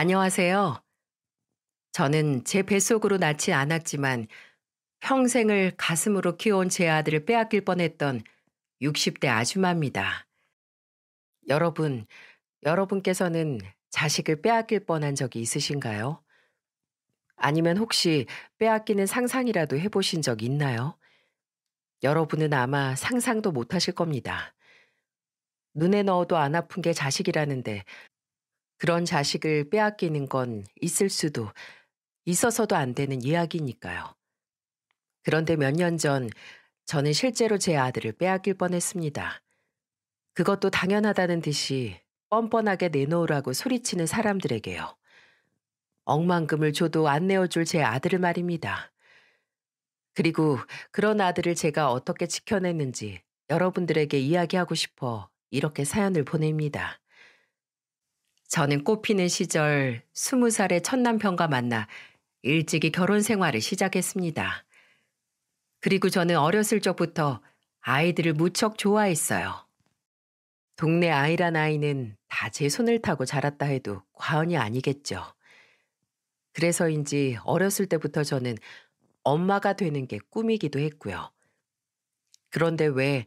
안녕하세요. 저는 제 뱃속으로 낳지 않았지만 평생을 가슴으로 키워온 제 아들을 빼앗길 뻔했던 60대 아줌마입니다. 여러분, 여러분께서는 자식을 빼앗길 뻔한 적이 있으신가요? 아니면 혹시 빼앗기는 상상이라도 해보신 적 있나요? 여러분은 아마 상상도 못 하실 겁니다. 눈에 넣어도 안 아픈 게 자식이라는데 그런 자식을 빼앗기는 건 있을 수도 있어서도 안 되는 이야기니까요. 그런데 몇 년 전 저는 실제로 제 아들을 빼앗길 뻔했습니다. 그것도 당연하다는 듯이 뻔뻔하게 내놓으라고 소리치는 사람들에게요. 억만금을 줘도 안 내어줄 제 아들을 말입니다. 그리고 그런 아들을 제가 어떻게 지켜냈는지 여러분들에게 이야기하고 싶어 이렇게 사연을 보냅니다. 저는 꽃피는 시절 20살의 첫 남편과 만나 일찍이 결혼 생활을 시작했습니다. 그리고 저는 어렸을 적부터 아이들을 무척 좋아했어요. 동네 아이란 아이는 다 제 손을 타고 자랐다 해도 과언이 아니겠죠. 그래서인지 어렸을 때부터 저는 엄마가 되는 게 꿈이기도 했고요. 그런데 왜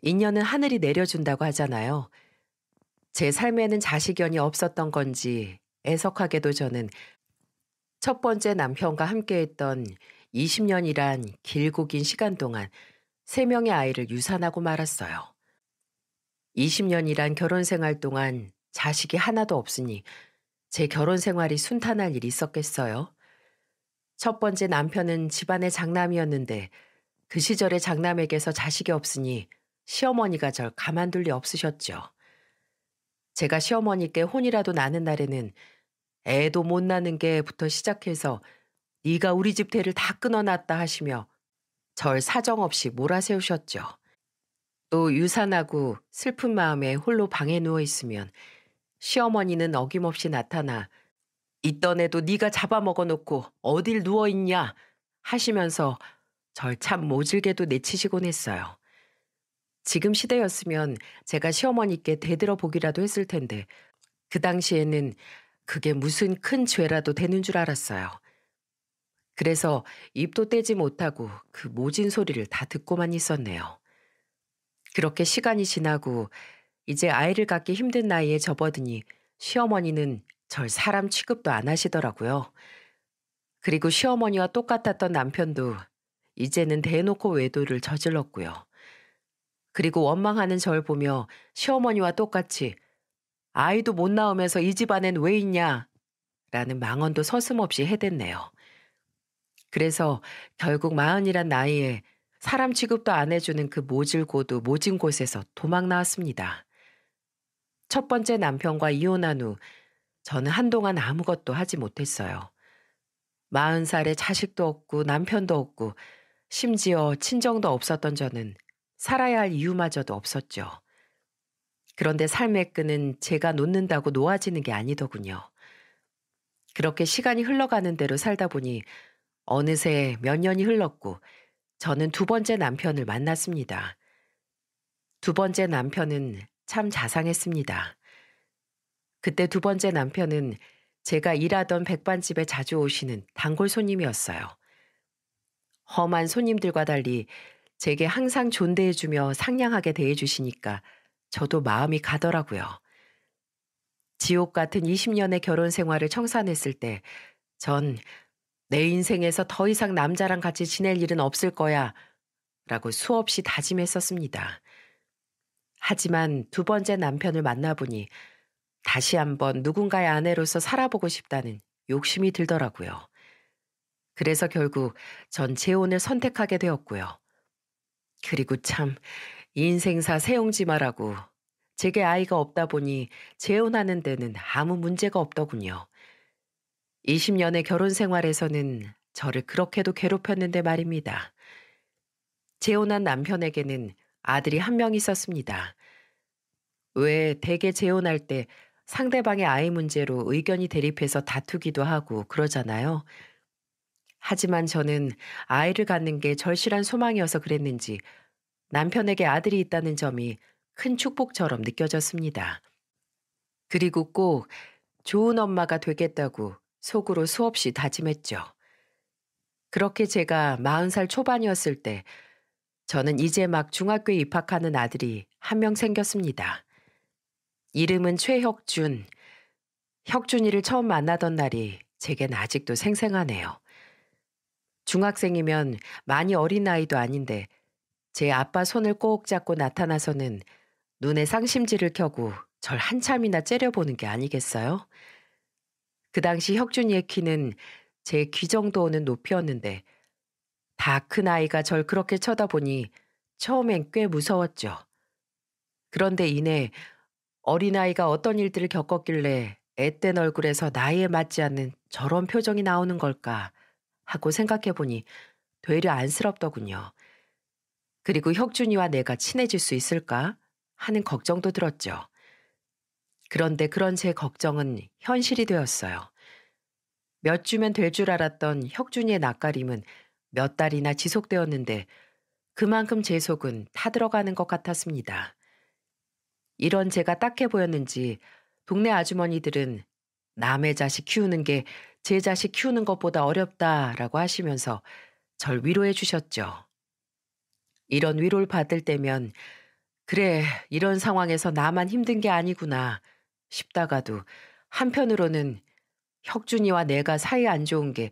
인연은 하늘이 내려준다고 하잖아요. 제 삶에는 자식연이 없었던 건지 애석하게도 저는 첫 번째 남편과 함께했던 20년이란 길고 긴 시간 동안 3명의 아이를 유산하고 말았어요. 20년이란 결혼 생활 동안 자식이 하나도 없으니 제 결혼 생활이 순탄할 일이 있었겠어요? 첫 번째 남편은 집안의 장남이었는데 그 시절에 장남에게서 자식이 없으니 시어머니가 절 가만둘 리 없으셨죠. 제가 시어머니께 혼이라도 나는 날에는 애도 못 낳는 게부터 시작해서 네가 우리 집 대를 다 끊어놨다 하시며 절 사정없이 몰아세우셨죠. 또 유산하고 슬픈 마음에 홀로 방에 누워 있으면 시어머니는 어김없이 나타나 있던 애도 네가 잡아먹어 놓고 어딜 누워 있냐 하시면서 절 참 모질게도 내치시곤 했어요. 지금 시대였으면 제가 시어머니께 대들어 보기라도 했을 텐데 그 당시에는 그게 무슨 큰 죄라도 되는 줄 알았어요. 그래서 입도 떼지 못하고 그 모진 소리를 다 듣고만 있었네요. 그렇게 시간이 지나고 이제 아이를 갖기 힘든 나이에 접어드니 시어머니는 절 사람 취급도 안 하시더라고요. 그리고 시어머니와 똑같았던 남편도 이제는 대놓고 외도를 저질렀고요. 그리고 원망하는 절 보며 시어머니와 똑같이 아이도 못 낳으면서 이 집안엔 왜 있냐? 라는 망언도 서슴없이 해댔네요. 그래서 결국 마흔이란 나이에 사람 취급도 안 해주는 그 모질고도 모진 곳에서 도망 나왔습니다. 첫 번째 남편과 이혼한 후 저는 한동안 아무것도 하지 못했어요. 40살에 자식도 없고 남편도 없고 심지어 친정도 없었던 저는 살아야 할 이유마저도 없었죠. 그런데 삶의 끈은 제가 놓는다고 놓아지는 게 아니더군요. 그렇게 시간이 흘러가는 대로 살다 보니 어느새 몇 년이 흘렀고 저는 두 번째 남편을 만났습니다. 두 번째 남편은 참 자상했습니다. 그때 두 번째 남편은 제가 일하던 백반집에 자주 오시는 단골 손님이었어요. 험한 손님들과 달리 제게 항상 존대해주며 상냥하게 대해주시니까 저도 마음이 가더라고요. 지옥 같은 20년의 결혼 생활을 청산했을 때 전 내 인생에서 더 이상 남자랑 같이 지낼 일은 없을 거야 라고 수없이 다짐했었습니다. 하지만 두 번째 남편을 만나보니 다시 한번 누군가의 아내로서 살아보고 싶다는 욕심이 들더라고요. 그래서 결국 전 재혼을 선택하게 되었고요. 그리고 참 인생사 세용지마라고 제게 아이가 없다 보니 재혼하는 데는 아무 문제가 없더군요. 20년의 결혼 생활에서는 저를 그렇게도 괴롭혔는데 말입니다. 재혼한 남편에게는 아들이 한 명 있었습니다. 왜 대개 재혼할 때 상대방의 아이 문제로 의견이 대립해서 다투기도 하고 그러잖아요. 하지만 저는 아이를 갖는 게 절실한 소망이어서 그랬는지 남편에게 아들이 있다는 점이 큰 축복처럼 느껴졌습니다. 그리고 꼭 좋은 엄마가 되겠다고 속으로 수없이 다짐했죠. 그렇게 제가 40살 초반이었을 때 저는 이제 막 중학교에 입학하는 아들이 한 명 생겼습니다. 이름은 최혁준. 혁준이를 처음 만나던 날이 제겐 아직도 생생하네요. 중학생이면 많이 어린 나이도 아닌데 제 아빠 손을 꼭 잡고 나타나서는 눈에 쌍심지를 켜고 절 한참이나 째려보는 게 아니겠어요? 그 당시 혁준이의 키는 제 귀 정도 오는 높이였는데 다 큰 아이가 절 그렇게 쳐다보니 처음엔 꽤 무서웠죠. 그런데 이내 어린아이가 어떤 일들을 겪었길래 앳된 얼굴에서 나이에 맞지 않는 저런 표정이 나오는 걸까 하고 생각해보니 되려 안쓰럽더군요. 그리고 혁준이와 내가 친해질 수 있을까 하는 걱정도 들었죠. 그런데 그런 제 걱정은 현실이 되었어요. 몇 주면 될 줄 알았던 혁준이의 낯가림은 몇 달이나 지속되었는데 그만큼 제 속은 타들어가는 것 같았습니다. 이런 제가 딱해 보였는지 동네 아주머니들은 남의 자식 키우는 게 제 자식 키우는 것보다 어렵다라고 하시면서 절 위로해 주셨죠. 이런 위로를 받을 때면 그래, 이런 상황에서 나만 힘든 게 아니구나 싶다가도 한편으로는 혁준이와 내가 사이 안 좋은 게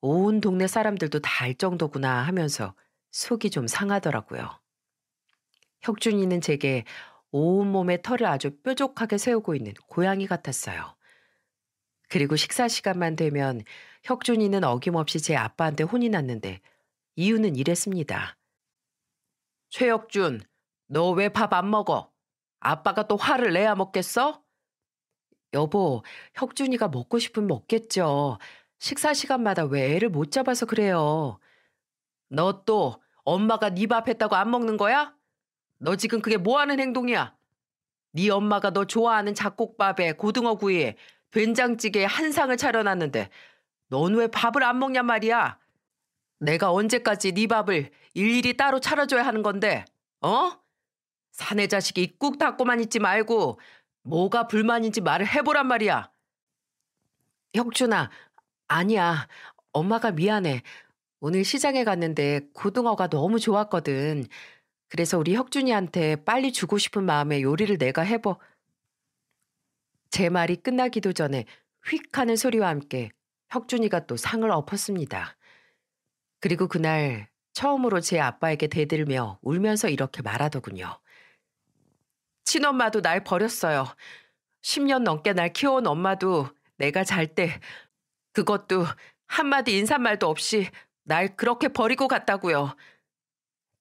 온 동네 사람들도 다 알 정도구나 하면서 속이 좀 상하더라고요. 혁준이는 제게 온몸에 털을 아주 뾰족하게 세우고 있는 고양이 같았어요. 그리고 식사 시간만 되면 혁준이는 어김없이 제 아빠한테 혼이 났는데 이유는 이랬습니다. 최혁준, 너 왜 밥 안 먹어? 아빠가 또 화를 내야 먹겠어? 여보, 혁준이가 먹고 싶으면 먹겠죠. 식사 시간마다 왜 애를 못 잡아서 그래요. 너 또 엄마가 네 밥 했다고 안 먹는 거야? 너 지금 그게 뭐 하는 행동이야? 네 엄마가 너 좋아하는 잡곡밥에 고등어 구이에 된장찌개에 한 상을 차려놨는데 넌 왜 밥을 안 먹냔 말이야? 내가 언제까지 네 밥을 일일이 따로 차려줘야 하는 건데, 어? 사내 자식이 입국 닫고만 있지 말고 뭐가 불만인지 말을 해보란 말이야. 혁준아, 아니야. 엄마가 미안해. 오늘 시장에 갔는데 고등어가 너무 좋았거든. 그래서 우리 혁준이한테 빨리 주고 싶은 마음에 요리를 내가 제 말이 끝나기도 전에 휙 하는 소리와 함께 혁준이가 또 상을 엎었습니다. 그리고 그날 처음으로 제 아빠에게 대들며 울면서 이렇게 말하더군요. 친엄마도 날 버렸어요. 10년 넘게 날 키워온 엄마도 내가 잘 때 그것도 한마디 인사말도 없이 날 그렇게 버리고 갔다고요.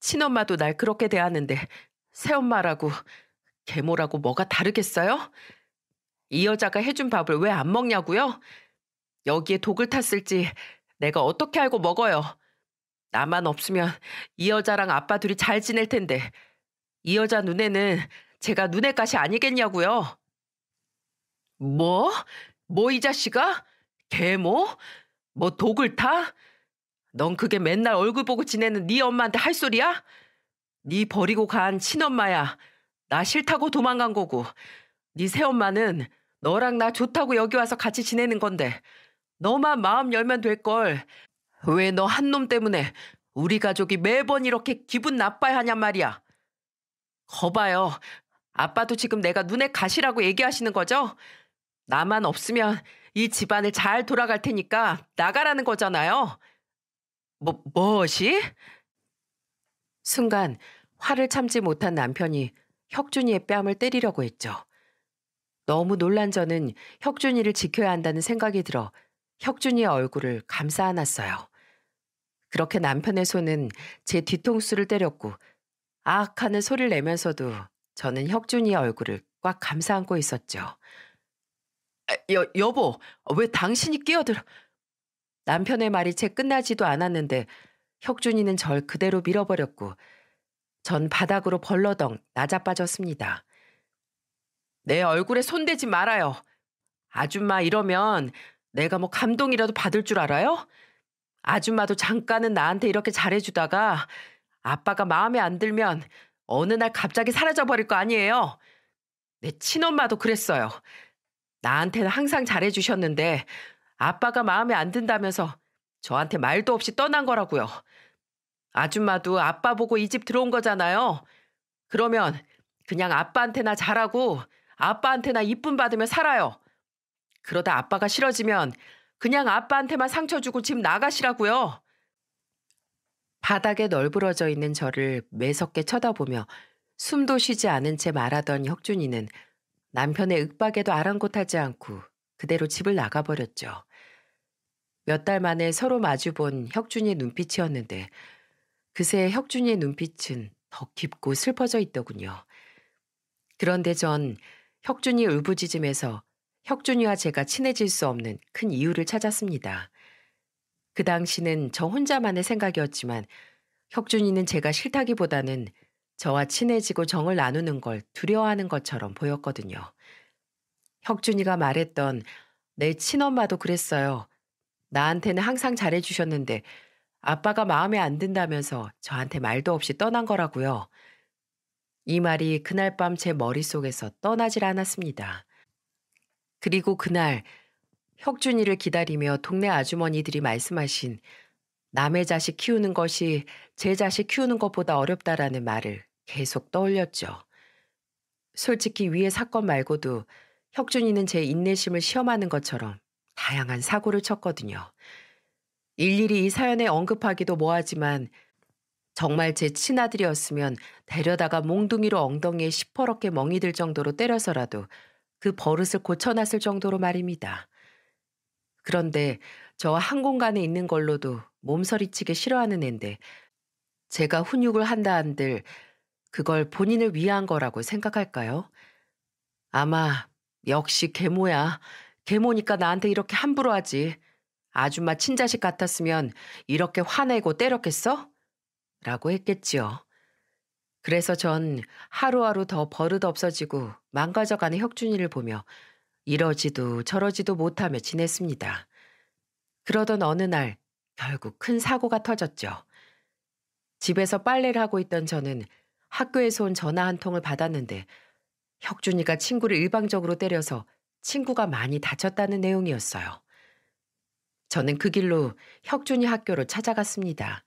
친엄마도 날 그렇게 대하는데 새엄마라고 계모라고 뭐가 다르겠어요? 이 여자가 해준 밥을 왜 안 먹냐고요? 여기에 독을 탔을지 내가 어떻게 알고 먹어요. 나만 없으면 이 여자랑 아빠 둘이 잘 지낼 텐데 이 여자 눈에는 제가 눈의 가시 아니겠냐고요. 뭐? 뭐 이 자식아? 계모? 뭐 독을 타? 넌 그게 맨날 얼굴 보고 지내는 네 엄마한테 할 소리야? 네 버리고 간 친엄마야. 나 싫다고 도망간 거고. 네 새엄마는 너랑 나 좋다고 여기 와서 같이 지내는 건데 너만 마음 열면 될걸. 왜 너 한 놈 때문에 우리 가족이 매번 이렇게 기분 나빠야 하냔 말이야. 거봐요. 아빠도 지금 내가 눈에 가시라고 얘기하시는 거죠? 나만 없으면 이 집안을 잘 돌아갈 테니까 나가라는 거잖아요. 뭐시? 순간 화를 참지 못한 남편이 혁준이의 뺨을 때리려고 했죠. 너무 놀란 저는 혁준이를 지켜야 한다는 생각이 들어 혁준이의 얼굴을 감싸 안았어요. 그렇게 남편의 손은 제 뒤통수를 때렸고 아악 하는 소리를 내면서도 저는 혁준이의 얼굴을 꽉 감싸 안고 있었죠. 여보, 왜 당신이 끼어들어? 남편의 말이 채 끝나지도 않았는데 혁준이는 절 그대로 밀어버렸고 전 바닥으로 벌러덩 낮아빠졌습니다. 내 얼굴에 손대지 말아요. 아줌마 이러면 내가 뭐 감동이라도 받을 줄 알아요? 아줌마도 잠깐은 나한테 이렇게 잘해주다가 아빠가 마음에 안 들면 어느 날 갑자기 사라져버릴 거 아니에요. 내 친엄마도 그랬어요. 나한테는 항상 잘해주셨는데 아빠가 마음에 안 든다면서 저한테 말도 없이 떠난 거라고요. 아줌마도 아빠 보고 이 집 들어온 거잖아요. 그러면 그냥 아빠한테나 잘하고 아빠한테나 이쁨 받으며 살아요. 그러다 아빠가 싫어지면 그냥 아빠한테만 상처 주고 집 나가시라고요. 바닥에 널브러져 있는 저를 매섭게 쳐다보며 숨도 쉬지 않은 채 말하던 혁준이는 남편의 윽박에도 아랑곳하지 않고 그대로 집을 나가버렸죠. 몇 달 만에 서로 마주본 혁준이의 눈빛이었는데 그새 혁준이의 눈빛은 더 깊고 슬퍼져 있더군요. 그런데 전 혁준이 울부짖음에서 혁준이와 제가 친해질 수 없는 큰 이유를 찾았습니다. 그 당시는 저 혼자만의 생각이었지만 혁준이는 제가 싫다기보다는 저와 친해지고 정을 나누는 걸 두려워하는 것처럼 보였거든요. 혁준이가 말했던 내 친엄마도 그랬어요. 나한테는 항상 잘해주셨는데 아빠가 마음에 안 든다면서 저한테 말도 없이 떠난 거라고요. 이 말이 그날 밤 제 머릿속에서 떠나질 않았습니다. 그리고 그날 혁준이를 기다리며 동네 아주머니들이 말씀하신 남의 자식 키우는 것이 제 자식 키우는 것보다 어렵다라는 말을 계속 떠올렸죠. 솔직히 위의 사건 말고도 혁준이는 제 인내심을 시험하는 것처럼 다양한 사고를 쳤거든요. 일일이 이 사연에 언급하기도 뭐하지만 정말 제 친아들이었으면 데려다가 몽둥이로 엉덩이에 시퍼렇게 멍이 들 정도로 때려서라도 그 버릇을 고쳐놨을 정도로 말입니다. 그런데 저 한 공간에 있는 걸로도 몸서리치게 싫어하는 앤데 제가 훈육을 한다 한들 그걸 본인을 위한 거라고 생각할까요? 아마 역시 계모야. 계모니까 나한테 이렇게 함부로 하지. 아줌마 친자식 같았으면 이렇게 화내고 때렸겠어? 라고 했겠지요. 그래서 전 하루하루 더 버릇 없어지고 망가져가는 혁준이를 보며 이러지도 저러지도 못하며 지냈습니다. 그러던 어느 날 결국 큰 사고가 터졌죠. 집에서 빨래를 하고 있던 저는 학교에서 온 전화 한 통을 받았는데 혁준이가 친구를 일방적으로 때려서 친구가 많이 다쳤다는 내용이었어요. 저는 그 길로 혁준이 학교로 찾아갔습니다.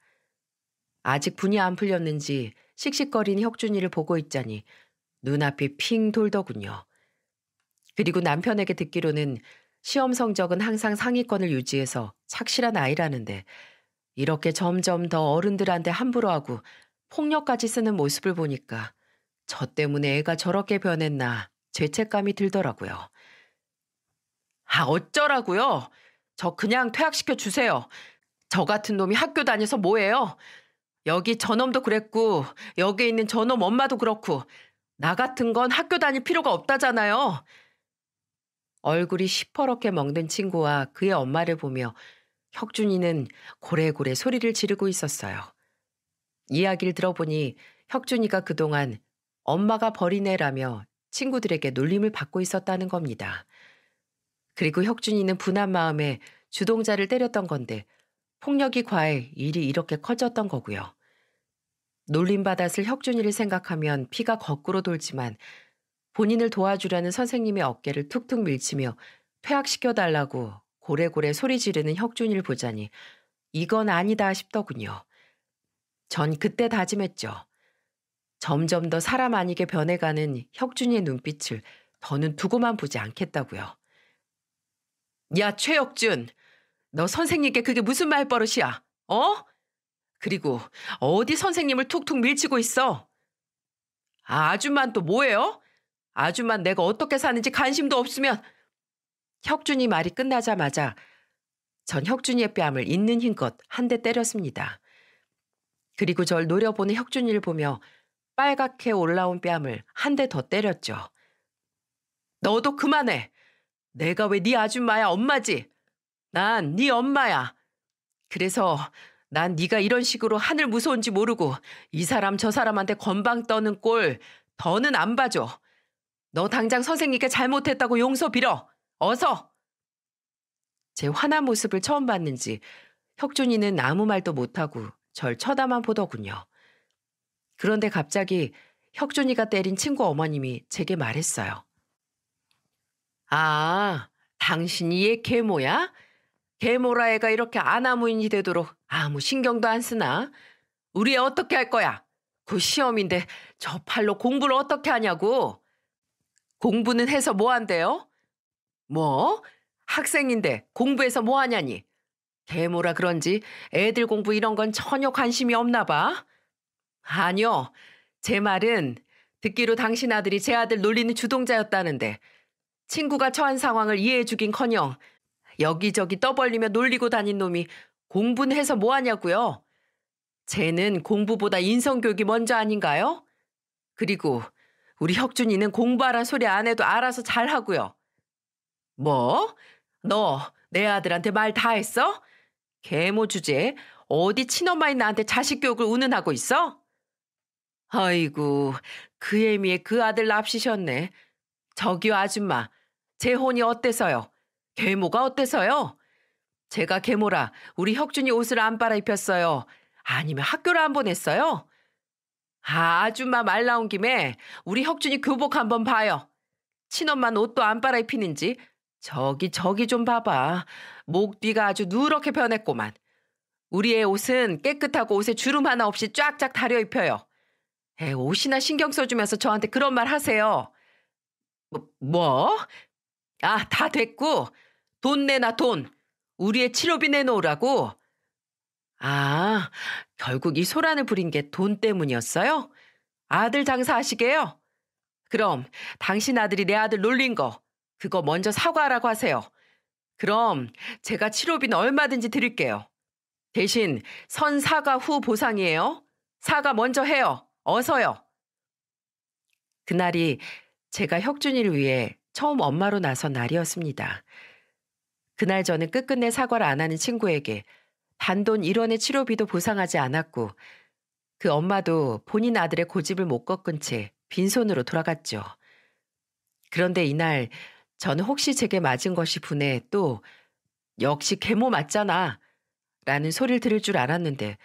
아직 분이 안 풀렸는지 씩씩거리는 혁준이를 보고 있자니 눈앞이 핑 돌더군요. 그리고 남편에게 듣기로는 시험 성적은 항상 상위권을 유지해서 착실한 아이라는데 이렇게 점점 더 어른들한테 함부로 하고 폭력까지 쓰는 모습을 보니까 저 때문에 애가 저렇게 변했나 죄책감이 들더라고요. 아, 어쩌라고요? 저 그냥 퇴학시켜 주세요. 저 같은 놈이 학교 다녀서 뭐해요? 여기 저놈도 그랬고 여기 있는 저놈 엄마도 그렇고 나 같은 건 학교 다닐 필요가 없다잖아요. 얼굴이 시퍼렇게 멍든 친구와 그의 엄마를 보며 혁준이는 고래고래 소리를 지르고 있었어요. 이야기를 들어보니 혁준이가 그동안 엄마가 버린 애라며 친구들에게 놀림을 받고 있었다는 겁니다. 그리고 혁준이는 분한 마음에 주동자를 때렸던 건데 폭력이 과해 일이 이렇게 커졌던 거고요. 놀림받았을 혁준이를 생각하면 피가 거꾸로 돌지만 본인을 도와주려는 선생님의 어깨를 툭툭 밀치며 퇴학시켜달라고 고래고래 소리 지르는 혁준이를 보자니 이건 아니다 싶더군요. 전 그때 다짐했죠. 점점 더 사람 아니게 변해가는 혁준이의 눈빛을 더는 두고만 보지 않겠다고요. 야, 최혁준, 너 선생님께 그게 무슨 말버릇이야? 어? 그리고 어디 선생님을 툭툭 밀치고 있어? 아, 아줌만 또 뭐예요? 아줌만 내가 어떻게 사는지 관심도 없으면. 혁준이 말이 끝나자마자 전 혁준이의 뺨을 있는 힘껏 한 대 때렸습니다. 그리고 절 노려보는 혁준이를 보며 빨갛게 올라온 뺨을 한 대 더 때렸죠. 너도 그만해. 내가 왜 네 아줌마야, 엄마지. 난 네 엄마야. 그래서 난 네가 이런 식으로 하늘 무서운지 모르고 이 사람 저 사람한테 건방 떠는 꼴 더는 안 봐줘. 너 당장 선생님께 잘못했다고 용서 빌어. 어서. 제 화난 모습을 처음 봤는지 혁준이는 아무 말도 못하고 절 쳐다만 보더군요. 그런데 갑자기 혁준이가 때린 친구 어머님이 제게 말했어요. 아, 당신이 얘 계모야? 계모라 애가 이렇게 아나무인이 되도록 아무 신경도 안 쓰나? 우리 애 어떻게 할 거야? 그 시험인데 저 팔로 공부를 어떻게 하냐고? 공부는 해서 뭐 한대요? 뭐? 학생인데 공부해서 뭐 하냐니? 계모라 그런지 애들 공부 이런 건 전혀 관심이 없나 봐. 아니요. 제 말은 듣기로 당신 아들이 제 아들 놀리는 주동자였다는데 친구가 처한 상황을 이해해주긴커녕 여기저기 떠벌리며 놀리고 다닌 놈이 공부는 해서 뭐 하냐고요? 쟤는 공부보다 인성교육이 먼저 아닌가요? 그리고 우리 혁준이는 공부하란 소리 안 해도 알아서 잘하고요. 뭐? 너 내 아들한테 말 다 했어? 계모 주제 어디 친엄마인 나한테 자식 교육을 운운하고 있어? 아이고 그 애미에 그 아들 납시셨네. 저기요 아줌마 제 혼이 어때서요? 계모가 어때서요? 제가 계모라 우리 혁준이 옷을 안 빨아입혔어요. 아니면 학교를 안 보냈어요? 아, 아줌마 말 나온 김에 우리 혁준이 교복 한번 봐요. 친엄만 옷도 안 빨아입히는지 저기 좀 봐봐. 목 뒤가 아주 누렇게 변했구만. 우리 애 옷은 깨끗하고 옷에 주름 하나 없이 쫙쫙 다려 입혀요. 애 옷이나 신경 써주면서 저한테 그런 말 하세요. 뭐? 아, 다 됐고 돈 내놔 돈. 우리 애 치료비 내놓으라고. 아, 결국 이 소란을 부린 게 돈 때문이었어요? 아들 장사하시게요? 그럼 당신 아들이 내 아들 놀린 거 그거 먼저 사과하라고 하세요. 그럼 제가 치료비는 얼마든지 드릴게요. 대신 선 사과 후 보상이에요. 사과 먼저 해요. 어서요. 그날이 제가 혁준이를 위해 처음 엄마로 나선 날이었습니다. 그날 저는 끝끝내 사과를 안 하는 친구에게 단돈 1원의 치료비도 보상하지 않았고 그 엄마도 본인 아들의 고집을 못 꺾은 채 빈손으로 돌아갔죠. 그런데 이날 저는 혹시 제게 맞은 것이 분해 또 역시 계모 맞잖아 라는 소리를 들을 줄 알았는데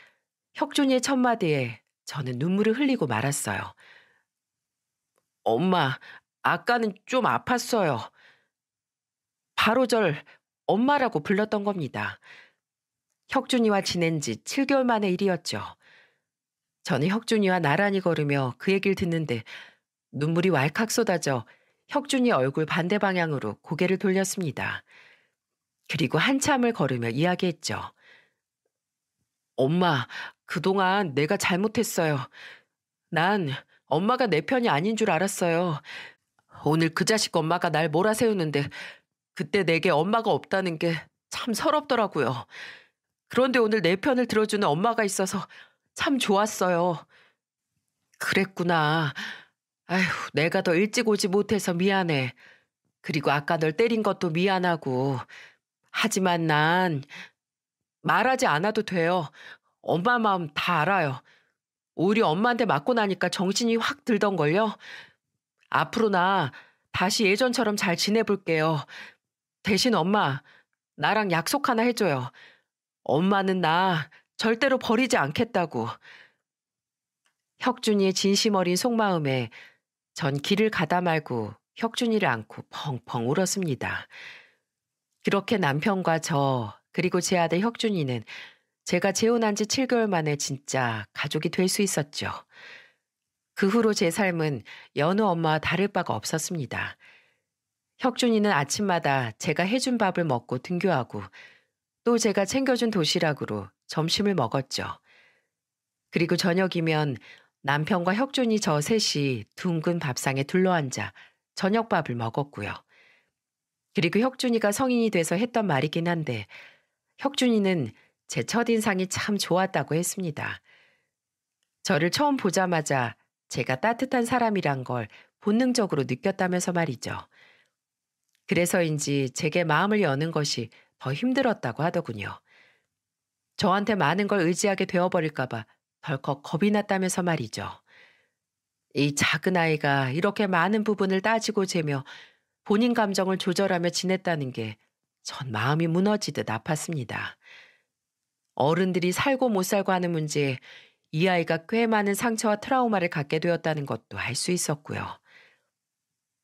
혁준이의 첫마디에 저는 눈물을 흘리고 말았어요. 엄마, 아까는 좀 아팠어요. 바로 절 엄마라고 불렀던 겁니다. 혁준이와 지낸 지 7개월 만의 일이었죠. 저는 혁준이와 나란히 걸으며 그 얘기를 듣는데 눈물이 왈칵 쏟아져 혁준이 얼굴 반대 방향으로 고개를 돌렸습니다. 그리고 한참을 걸으며 이야기했죠. 엄마, 그동안 내가 잘못했어요. 난 엄마가 내 편이 아닌 줄 알았어요. 오늘 그 자식 엄마가 날 몰아세우는데 그때 내게 엄마가 없다는 게 참 서럽더라고요. 그런데 오늘 내 편을 들어주는 엄마가 있어서 참 좋았어요. 그랬구나. 아휴, 내가 더 일찍 오지 못해서 미안해. 그리고 아까 널 때린 것도 미안하고. 하지만 난 말하지 않아도 돼요. 엄마 마음 다 알아요. 오히려 엄마한테 맞고 나니까 정신이 확 들던걸요. 앞으로 나 다시 예전처럼 잘 지내볼게요. 대신 엄마, 나랑 약속 하나 해줘요. 엄마는 나 절대로 버리지 않겠다고. 혁준이의 진심 어린 속마음에 전 길을 가다 말고 혁준이를 안고 펑펑 울었습니다. 그렇게 남편과 저 그리고 제 아들 혁준이는 제가 재혼한 지 7개월 만에 진짜 가족이 될 수 있었죠. 그 후로 제 삶은 여느 엄마와 다를 바가 없었습니다. 혁준이는 아침마다 제가 해준 밥을 먹고 등교하고 또 제가 챙겨준 도시락으로 점심을 먹었죠. 그리고 저녁이면 남편과 혁준이 저 셋이 둥근 밥상에 둘러앉아 저녁밥을 먹었고요. 그리고 혁준이가 성인이 돼서 했던 말이긴 한데 혁준이는 제 첫인상이 참 좋았다고 했습니다. 저를 처음 보자마자 제가 따뜻한 사람이란 걸 본능적으로 느꼈다면서 말이죠. 그래서인지 제게 마음을 여는 것이 더 힘들었다고 하더군요. 저한테 많은 걸 의지하게 되어버릴까봐 덜컥 겁이 났다면서 말이죠. 이 작은 아이가 이렇게 많은 부분을 따지고 재며 본인 감정을 조절하며 지냈다는 게 전 마음이 무너지듯 아팠습니다. 어른들이 살고 못 살고 하는 문제에 이 아이가 꽤 많은 상처와 트라우마를 갖게 되었다는 것도 알 수 있었고요.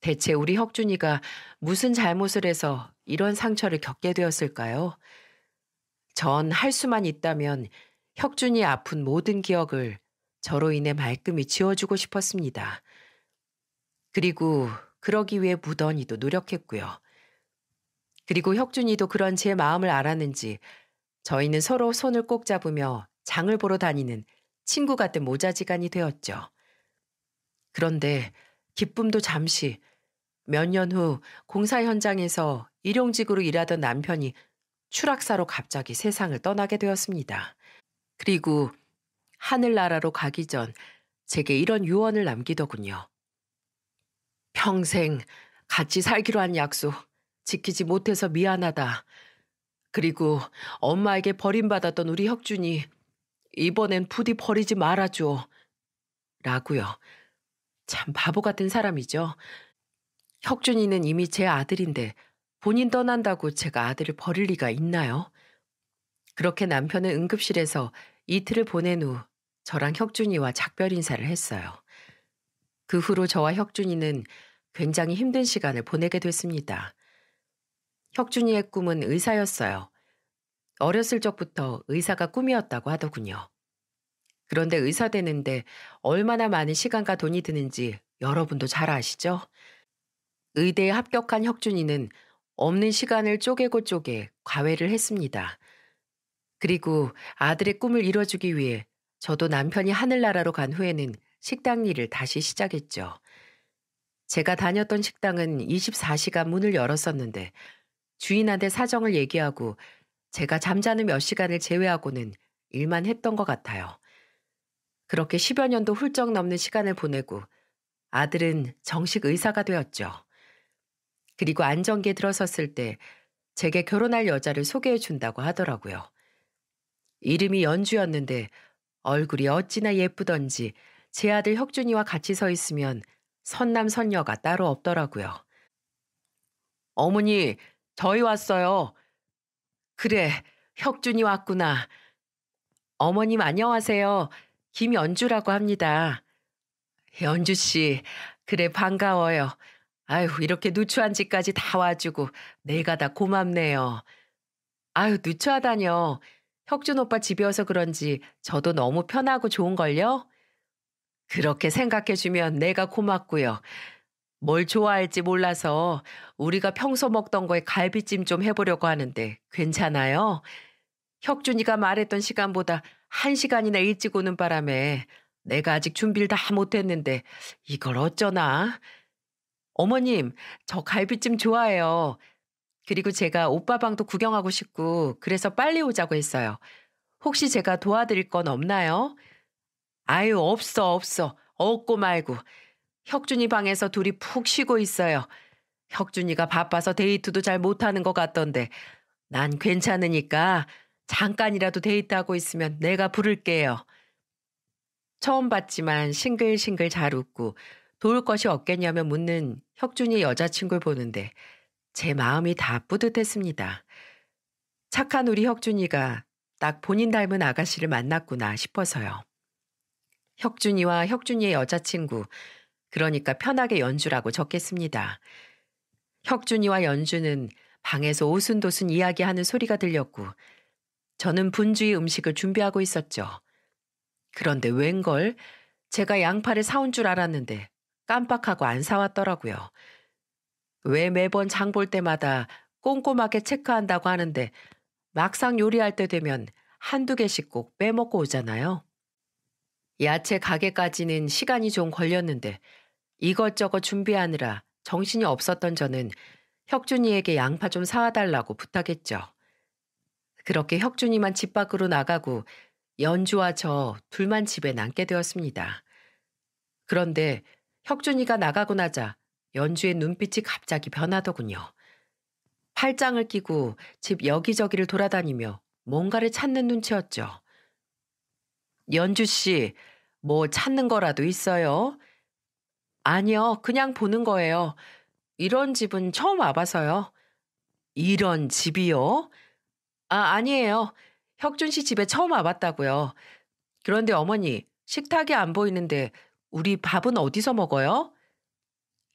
대체 우리 혁준이가 무슨 잘못을 해서 이런 상처를 겪게 되었을까요? 전 할 수만 있다면 혁준이 아픈 모든 기억을 저로 인해 말끔히 지워주고 싶었습니다. 그리고 그러기 위해 무던히도 노력했고요. 그리고 혁준이도 그런 제 마음을 알았는지 저희는 서로 손을 꼭 잡으며 장을 보러 다니는 친구 같은 모자지간이 되었죠. 그런데 기쁨도 잠시 몇 년 후 공사 현장에서 일용직으로 일하던 남편이 추락사로 갑자기 세상을 떠나게 되었습니다. 그리고 하늘나라로 가기 전 제게 이런 유언을 남기더군요. 평생 같이 살기로 한 약속 지키지 못해서 미안하다. 그리고 엄마에게 버림받았던 우리 혁준이 이번엔 부디 버리지 말아줘. 라고요. 참 바보 같은 사람이죠. 혁준이는 이미 제 아들인데 본인 떠난다고 제가 아들을 버릴 리가 있나요? 그렇게 남편은 응급실에서 이틀을 보낸 후 저랑 혁준이와 작별 인사를 했어요. 그 후로 저와 혁준이는 굉장히 힘든 시간을 보내게 됐습니다. 혁준이의 꿈은 의사였어요. 어렸을 적부터 의사가 꿈이었다고 하더군요. 그런데 의사 되는데 얼마나 많은 시간과 돈이 드는지 여러분도 잘 아시죠? 의대에 합격한 혁준이는 없는 시간을 쪼개고 쪼개 과외를 했습니다. 그리고 아들의 꿈을 이뤄주기 위해 저도 남편이 하늘나라로 간 후에는 식당 일을 다시 시작했죠. 제가 다녔던 식당은 24시간 문을 열었었는데 주인한테 사정을 얘기하고 제가 잠자는 몇 시간을 제외하고는 일만 했던 것 같아요. 그렇게 10여 년도 훌쩍 넘는 시간을 보내고 아들은 정식 의사가 되었죠. 그리고 안정기에 들어섰을 때 제게 결혼할 여자를 소개해 준다고 하더라고요. 이름이 연주였는데 얼굴이 어찌나 예쁘던지 제 아들 혁준이와 같이 서 있으면 선남선녀가 따로 없더라고요. 어머니, 저희 왔어요. 그래, 혁준이 왔구나. 어머님 안녕하세요. 김연주라고 합니다. 연주 씨, 그래 반가워요. 아유, 이렇게 누추한 집까지 다 와주고 내가 다 고맙네요. 아유, 누추하다뇨. 혁준 오빠 집이어서 그런지 저도 너무 편하고 좋은걸요? 그렇게 생각해주면 내가 고맙고요. 뭘 좋아할지 몰라서 우리가 평소 먹던 거에 갈비찜 좀 해보려고 하는데 괜찮아요? 혁준이가 말했던 시간보다 1시간이나 일찍 오는 바람에 내가 아직 준비를 다 못했는데 이걸 어쩌나? 어머님, 저 갈비찜 좋아해요. 그리고 제가 오빠 방도 구경하고 싶고 그래서 빨리 오자고 했어요. 혹시 제가 도와드릴 건 없나요? 아유, 없어, 없어. 없고 말고. 혁준이 방에서 둘이 푹 쉬고 있어요. 혁준이가 바빠서 데이트도 잘 못하는 것 같던데 난 괜찮으니까 잠깐이라도 데이트하고 있으면 내가 부를게요. 처음 봤지만 싱글싱글 잘 웃고 도울 것이 없겠냐며 묻는 혁준이의 여자친구를 보는데 제 마음이 다 뿌듯했습니다. 착한 우리 혁준이가 딱 본인 닮은 아가씨를 만났구나 싶어서요. 혁준이와 혁준이의 여자친구, 그러니까 편하게 연주라고 적겠습니다. 혁준이와 연주는 방에서 오순도순 이야기하는 소리가 들렸고 저는 분주히 음식을 준비하고 있었죠. 그런데 웬걸 제가 양파를 사온 줄 알았는데 깜빡하고 안 사왔더라고요. 왜 매번 장볼 때마다 꼼꼼하게 체크한다고 하는데 막상 요리할 때 되면 한두 개씩 꼭 빼먹고 오잖아요. 야채 가게까지는 시간이 좀 걸렸는데 이것저것 준비하느라 정신이 없었던 저는 혁준이에게 양파 좀 사와달라고 부탁했죠. 그렇게 혁준이만 집 밖으로 나가고 연주와 저 둘만 집에 남게 되었습니다. 그런데 혁준이가 나가고 나자 연주의 눈빛이 갑자기 변하더군요. 팔짱을 끼고 집 여기저기를 돌아다니며 뭔가를 찾는 눈치였죠. 연주 씨, 뭐 찾는 거라도 있어요? 아니요, 그냥 보는 거예요. 이런 집은 처음 와봐서요. 이런 집이요? 아, 아니에요. 혁준 씨 집에 처음 와봤다고요. 그런데 어머니, 식탁이 안 보이는데 우리 밥은 어디서 먹어요?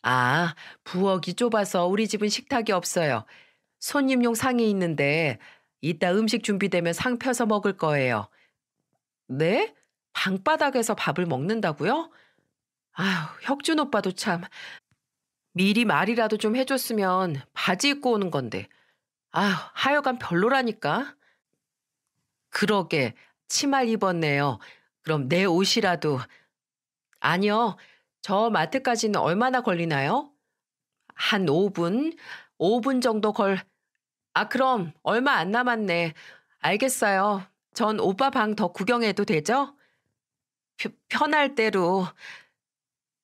아, 부엌이 좁아서 우리 집은 식탁이 없어요. 손님용 상이 있는데 이따 음식 준비되면 상 펴서 먹을 거예요. 네? 방바닥에서 밥을 먹는다고요? 아휴, 혁준 오빠도 참. 미리 말이라도 좀 해줬으면 바지 입고 오는 건데. 아휴, 하여간 별로라니까. 그러게, 치마를 입었네요. 그럼 내 옷이라도. 아니요, 저 마트까지는 얼마나 걸리나요? 한 5분? 5분 정도 그럼 얼마 안 남았네. 알겠어요. 전 오빠 방 더 구경해도 되죠? 편할 대로.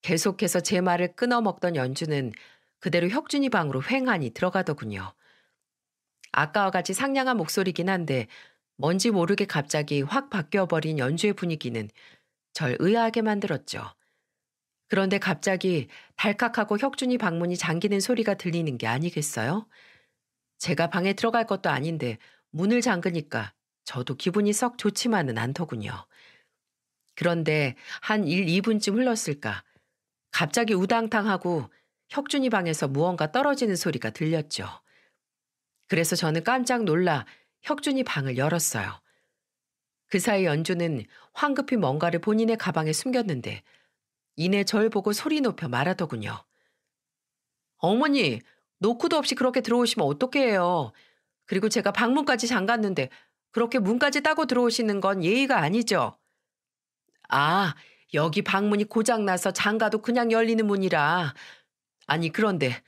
계속해서 제 말을 끊어먹던 연주는 그대로 혁준이 방으로 횡하니 들어가더군요. 아까와 같이 상냥한 목소리긴 한데 뭔지 모르게 갑자기 확 바뀌어버린 연주의 분위기는 절 의아하게 만들었죠. 그런데 갑자기 달칵하고 혁준이 방문이 잠기는 소리가 들리는 게 아니겠어요? 제가 방에 들어갈 것도 아닌데 문을 잠그니까 저도 기분이 썩 좋지만은 않더군요. 그런데 한 1, 2분쯤 흘렀을까 갑자기 우당탕하고 혁준이 방에서 무언가 떨어지는 소리가 들렸죠. 그래서 저는 깜짝 놀라 혁준이 방을 열었어요. 그 사이 연주는 황급히 뭔가를 본인의 가방에 숨겼는데 이내 절 보고 소리 높여 말하더군요. 어머니, 노크도 없이 그렇게 들어오시면 어떡해요. 그리고 제가 방문까지 잠갔는데 그렇게 문까지 따고 들어오시는 건 예의가 아니죠. 아, 여기 방문이 고장나서 잠가도 그냥 열리는 문이라. 아니, 그런데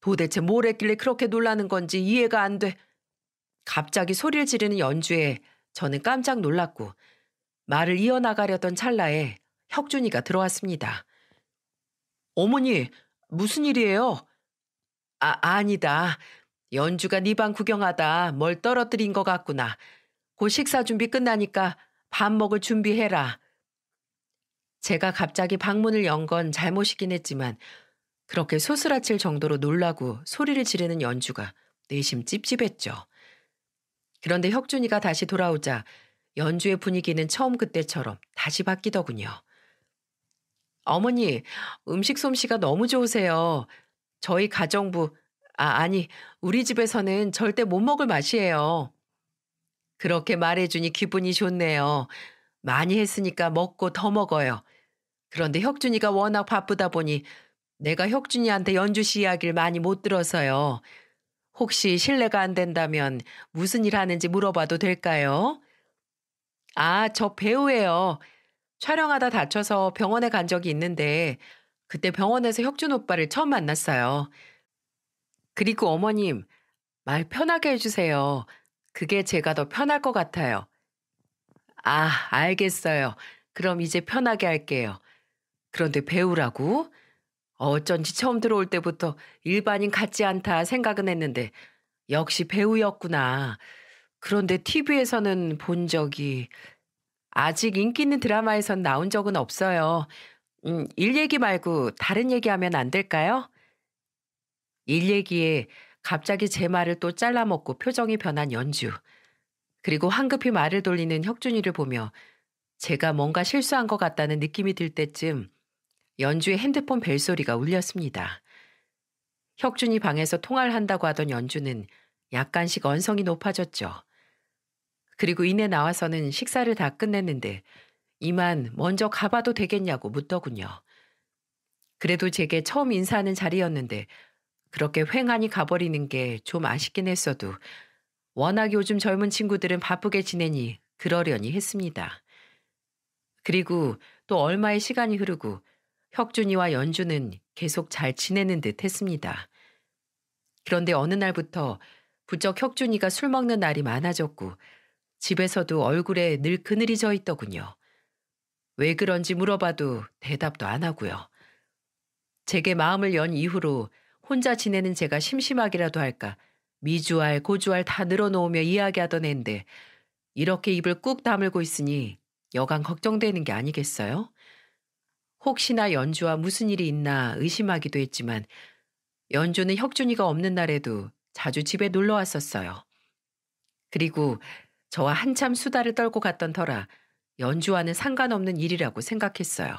도대체 뭘 했길래 그렇게 놀라는 건지 이해가 안 돼. 갑자기 소리를 지르는 연주에 저는 깜짝 놀랐고 말을 이어나가려던 찰나에 혁준이가 들어왔습니다. 어머니, 무슨 일이에요? 아니다. 연주가 네 방 구경하다 뭘 떨어뜨린 것 같구나. 곧 식사 준비 끝나니까 밥 먹을 준비해라. 제가 갑자기 방문을 연 건 잘못이긴 했지만 그렇게 소스라칠 정도로 놀라고 소리를 지르는 연주가 내심 찝찝했죠. 그런데 혁준이가 다시 돌아오자 연주의 분위기는 처음 그때처럼 다시 바뀌더군요. 어머니, 음식 솜씨가 너무 좋으세요. 저희 가정부, 아니, 우리 집에서는 절대 못 먹을 맛이에요. 그렇게 말해주니 기분이 좋네요. 많이 했으니까 먹고 더 먹어요. 그런데 혁준이가 워낙 바쁘다 보니 내가 혁준이한테 연주 씨 이야기를 많이 못 들어서요. 혹시 실례가 안 된다면 무슨 일 하는지 물어봐도 될까요? 저 배우예요. 촬영하다 다쳐서 병원에 간 적이 있는데 그때 병원에서 혁준 오빠를 처음 만났어요. 그리고 어머님, 말 편하게 해주세요. 그게 제가 더 편할 것 같아요. 알겠어요. 그럼 이제 편하게 할게요. 그런데 배우라고? 어쩐지 처음 들어올 때부터 일반인 같지 않다 생각은 했는데 역시 배우였구나. 그런데 TV에서는 본 적이 아직 인기 있는 드라마에선 나온 적은 없어요. 일 얘기 말고 다른 얘기하면 안 될까요? 일 얘기에 갑자기 제 말을 또 잘라먹고 표정이 변한 연주. 그리고 황급히 말을 돌리는 혁준이를 보며 제가 뭔가 실수한 것 같다는 느낌이 들 때쯤 연주의 핸드폰 벨소리가 울렸습니다. 혁준이 방에서 통화를 한다고 하던 연주는 약간씩 언성이 높아졌죠. 그리고 이내 나와서는 식사를 다 끝냈는데 이만 먼저 가봐도 되겠냐고 묻더군요. 그래도 제게 처음 인사하는 자리였는데 그렇게 횡하니 가버리는 게 좀 아쉽긴 했어도 워낙 요즘 젊은 친구들은 바쁘게 지내니 그러려니 했습니다. 그리고 또 얼마의 시간이 흐르고 혁준이와 연주는 계속 잘 지내는 듯 했습니다. 그런데 어느 날부터 부쩍 혁준이가 술 먹는 날이 많아졌고 집에서도 얼굴에 늘 그늘이 져 있더군요. 왜 그런지 물어봐도 대답도 안 하고요. 제게 마음을 연 이후로 혼자 지내는 제가 심심하기라도 할까 미주알 고주알 다 늘어놓으며 이야기하던 앤데 이렇게 입을 꾹 다물고 있으니 여간 걱정되는 게 아니겠어요? 혹시나 연주와 무슨 일이 있나 의심하기도 했지만 연주는 혁준이가 없는 날에도 자주 집에 놀러 왔었어요. 그리고 저와 한참 수다를 떨고 갔던 터라 연주와는 상관없는 일이라고 생각했어요.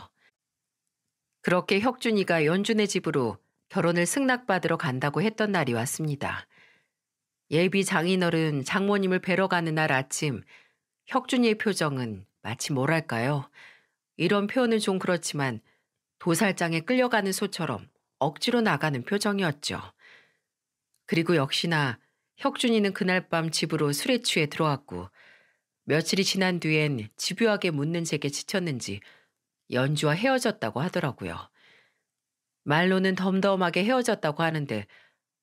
그렇게 혁준이가 연주네 집으로 결혼을 승낙받으러 간다고 했던 날이 왔습니다. 예비 장인어른 장모님을 뵈러 가는 날 아침, 혁준이의 표정은 마치 뭐랄까요? 이런 표현은 좀 그렇지만 도살장에 끌려가는 소처럼 억지로 나가는 표정이었죠. 그리고 역시나 혁준이는 그날 밤 집으로 술에 취해 들어왔고 며칠이 지난 뒤엔 집요하게 묻는 제게 지쳤는지 연주와 헤어졌다고 하더라고요. 말로는 덤덤하게 헤어졌다고 하는데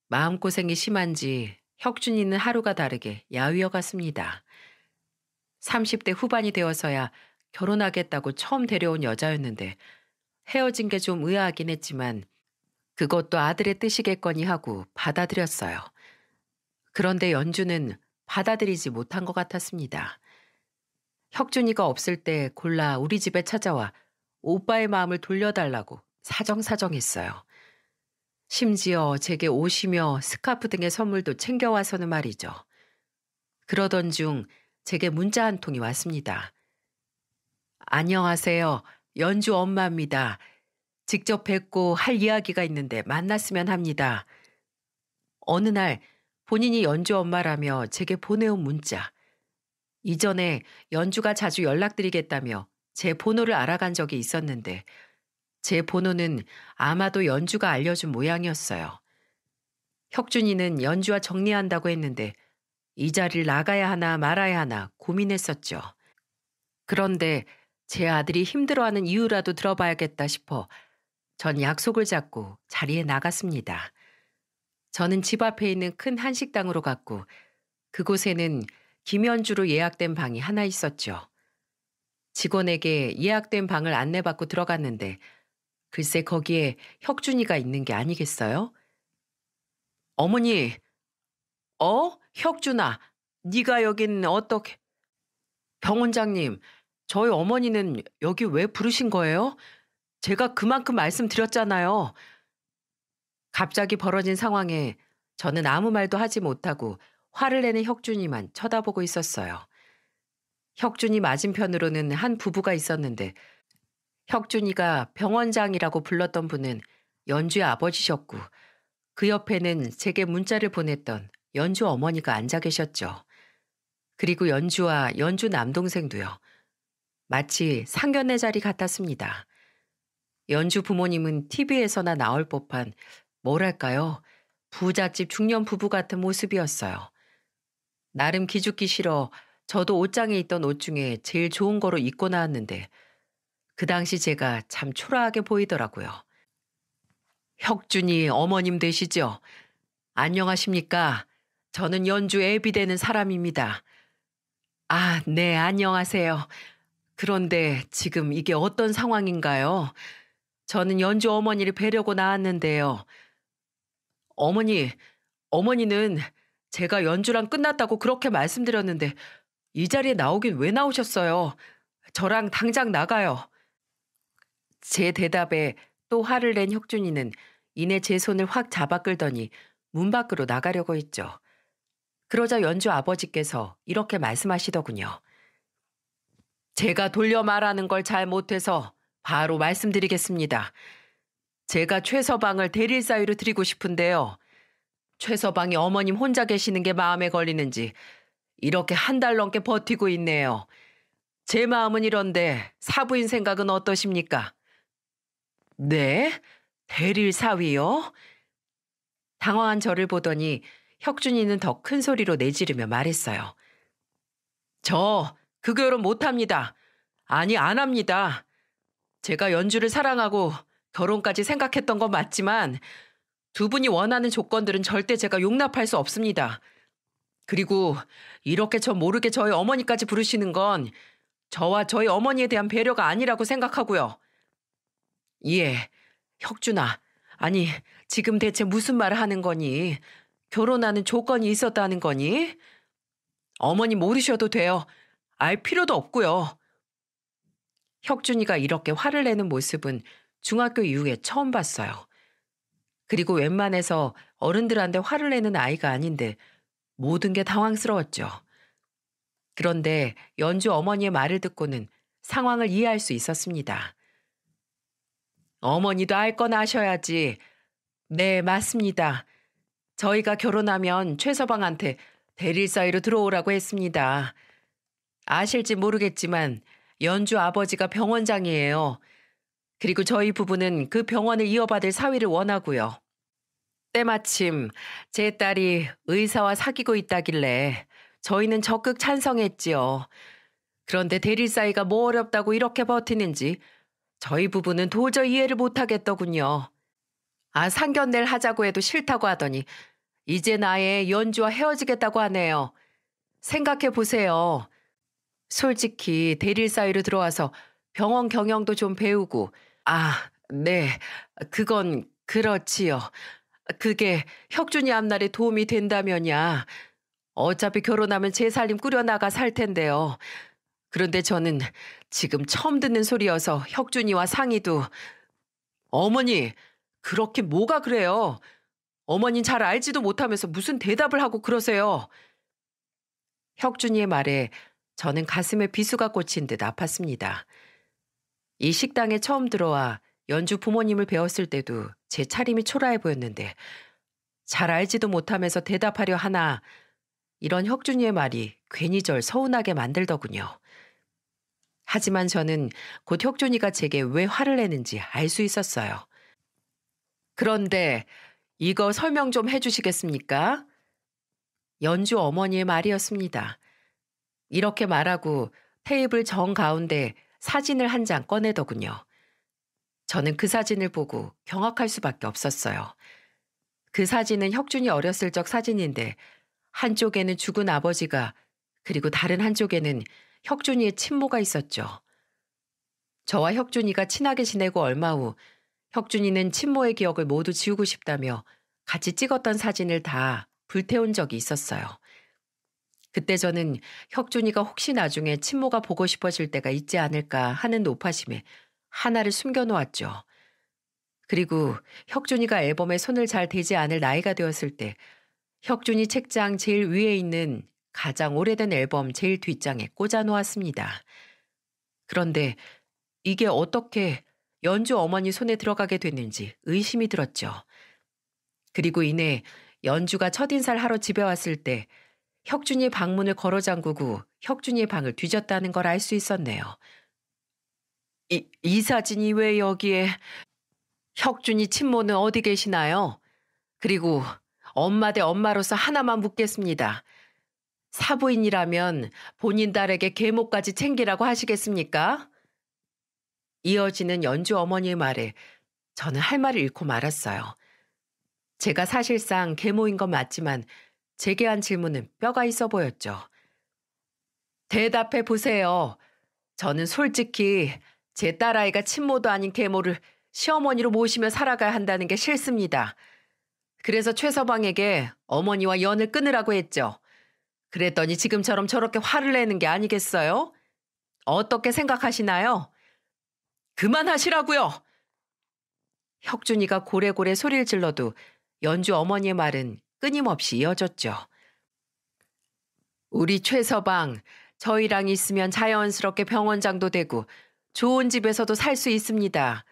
마음고생이 심한지 혁준이는 하루가 다르게 야위어 갔습니다. 30대 후반이 되어서야 결혼하겠다고 처음 데려온 여자였는데 헤어진 게 좀 의아하긴 했지만 그것도 아들의 뜻이겠거니 하고 받아들였어요. 그런데 연주는 받아들이지 못한 것 같았습니다. 혁준이가 없을 때 골라 우리 집에 찾아와 오빠의 마음을 돌려달라고 사정사정했어요. 심지어 제게 옷이며 스카프 등의 선물도 챙겨와서는 말이죠. 그러던 중 제게 문자 한 통이 왔습니다. 안녕하세요. 연주 엄마입니다. 직접 뵙고 할 이야기가 있는데 만났으면 합니다. 어느 날 본인이 연주 엄마라며 제게 보내온 문자. 이전에 연주가 자주 연락드리겠다며 제 번호를 알아간 적이 있었는데 제 번호는 아마도 연주가 알려준 모양이었어요. 혁준이는 연주와 정리한다고 했는데 이 자리를 나가야 하나 말아야 하나 고민했었죠. 그런데 제 아들이 힘들어하는 이유라도 들어봐야겠다 싶어 전 약속을 잡고 자리에 나갔습니다. 저는 집 앞에 있는 큰 한식당으로 갔고 그곳에는 김연주로 예약된 방이 하나 있었죠. 직원에게 예약된 방을 안내받고 들어갔는데 글쎄 거기에 혁준이가 있는 게 아니겠어요? 어머니, 혁준아, 네가 여긴 어떻게... 병원장님, 저희 어머니는 여기 왜 부르신 거예요? 제가 그만큼 말씀드렸잖아요. 갑자기 벌어진 상황에 저는 아무 말도 하지 못하고 화를 내는 혁준이만 쳐다보고 있었어요. 혁준이 맞은편으로는 한 부부가 있었는데 혁준이가 병원장이라고 불렀던 분은 연주의 아버지셨고 그 옆에는 제게 문자를 보냈던 연주 어머니가 앉아 계셨죠. 그리고 연주와 연주 남동생도요. 마치 상견례 자리 같았습니다. 연주 부모님은 TV에서나 나올 법한 뭐랄까요? 부잣집 중년 부부 같은 모습이었어요. 나름 기죽기 싫어 저도 옷장에 있던 옷 중에 제일 좋은 거로 입고 나왔는데 그 당시 제가 참 초라하게 보이더라고요. 혁준이 어머님 되시죠? 안녕하십니까? 저는 연주 애비 되는 사람입니다. 아, 네, 안녕하세요. 그런데 지금 이게 어떤 상황인가요? 저는 연주 어머니를 뵈려고 나왔는데요. 어머니, 어머니는 제가 연주랑 끝났다고 그렇게 말씀드렸는데 이 자리에 나오긴 왜 나오셨어요? 저랑 당장 나가요. 제 대답에 또 화를 낸 혁준이는 이내 제 손을 확 잡아 끌더니 문 밖으로 나가려고 했죠. 그러자 연주 아버지께서 이렇게 말씀하시더군요. 제가 돌려 말하는 걸 잘 못해서 바로 말씀드리겠습니다. 제가 최서방을 대릴 사유로 드리고 싶은데요. 최서방이 어머님 혼자 계시는 게 마음에 걸리는지 이렇게 한 달 넘게 버티고 있네요. 제 마음은 이런데 사부인 생각은 어떠십니까? 네? 대릴 사위요? 당황한 저를 보더니 혁준이는 더 큰 소리로 내지르며 말했어요. 저 그 결혼 못합니다. 아니 안 합니다. 제가 연주를 사랑하고 결혼까지 생각했던 건 맞지만 두 분이 원하는 조건들은 절대 제가 용납할 수 없습니다. 그리고 이렇게 저 모르게 저희 어머니까지 부르시는 건 저와 저희 어머니에 대한 배려가 아니라고 생각하고요. 예, 혁준아. 아니, 지금 대체 무슨 말을 하는 거니? 결혼하는 조건이 있었다는 거니? 어머니 모르셔도 돼요. 알 필요도 없고요. 혁준이가 이렇게 화를 내는 모습은 중학교 이후에 처음 봤어요. 그리고 웬만해서 어른들한테 화를 내는 아이가 아닌데 모든 게 당황스러웠죠. 그런데 연주 어머니의 말을 듣고는 상황을 이해할 수 있었습니다. 어머니도 알 건 아셔야지. 네, 맞습니다. 저희가 결혼하면 최서방한테 대릴 사이로 들어오라고 했습니다. 아실지 모르겠지만 연주 아버지가 병원장이에요. 그리고 저희 부부는 그 병원을 이어받을 사위를 원하고요. 때마침 제 딸이 의사와 사귀고 있다길래 저희는 적극 찬성했지요. 그런데 대릴 사이가 뭐 어렵다고 이렇게 버티는지 저희 부부는 도저히 이해를 못하겠더군요. 아, 상견례를 하자고 해도 싫다고 하더니 이제 나의 연주와 헤어지겠다고 하네요. 생각해 보세요. 솔직히 대릴 사이로 들어와서 병원 경영도 좀 배우고, 아, 네, 그건 그렇지요. 그게 혁준이 앞날에 도움이 된다면야. 어차피 결혼하면 제 살림 꾸려나가 살 텐데요. 그런데 저는 지금 처음 듣는 소리여서 혁준이와 상의도. 어머니, 그렇게 뭐가 그래요? 어머닌 잘 알지도 못하면서 무슨 대답을 하고 그러세요? 혁준이의 말에 저는 가슴에 비수가 꽂힌 듯 아팠습니다. 이 식당에 처음 들어와 연주 부모님을 배웠을 때도 제 차림이 초라해 보였는데 잘 알지도 못하면서 대답하려 하나 이런 혁준이의 말이 괜히 절 서운하게 만들더군요. 하지만 저는 곧 혁준이가 제게 왜 화를 내는지 알 수 있었어요. 그런데 이거 설명 좀 해주시겠습니까? 연주 어머니의 말이었습니다. 이렇게 말하고 테이블 정 가운데 사진을 한 장 꺼내더군요. 저는 그 사진을 보고 경악할 수밖에 없었어요. 그 사진은 혁준이 어렸을 적 사진인데 한쪽에는 죽은 아버지가 그리고 다른 한쪽에는 혁준이의 친모가 있었죠. 저와 혁준이가 친하게 지내고 얼마 후 혁준이는 친모의 기억을 모두 지우고 싶다며 같이 찍었던 사진을 다 불태운 적이 있었어요. 그때 저는 혁준이가 혹시 나중에 친모가 보고 싶어질 때가 있지 않을까 하는 노파심에 하나를 숨겨놓았죠. 그리고 혁준이가 앨범에 손을 잘 대지 않을 나이가 되었을 때 혁준이 책장 제일 위에 있는 가장 오래된 앨범 제일 뒷장에 꽂아놓았습니다. 그런데 이게 어떻게 연주 어머니 손에 들어가게 됐는지 의심이 들었죠. 그리고 이내 연주가 첫인사를 하러 집에 왔을 때 혁준이의 방문을 걸어 잠그고 혁준이의 방을 뒤졌다는 걸 알 수 있었네요. 이 사진이 왜 여기에? 혁준이 친모는 어디 계시나요? 그리고 엄마 대 엄마로서 하나만 묻겠습니다. 사부인이라면 본인 딸에게 계모까지 챙기라고 하시겠습니까? 이어지는 연주 어머니의 말에 저는 할 말을 잃고 말았어요. 제가 사실상 계모인 건 맞지만 제게 한 질문은 뼈가 있어 보였죠. 대답해 보세요. 저는 솔직히 제 딸아이가 친모도 아닌 계모를 시어머니로 모시며 살아가야 한다는 게 싫습니다. 그래서 최서방에게 어머니와 연을 끊으라고 했죠. 그랬더니 지금처럼 저렇게 화를 내는 게 아니겠어요? 어떻게 생각하시나요? 그만하시라고요! 혁준이가 고래고래 소리를 질러도 연주 어머니의 말은 끊임없이 이어졌죠. 우리 최서방, 저희랑 있으면 자연스럽게 병원장도 되고 좋은 집에서도 살 수 있습니다.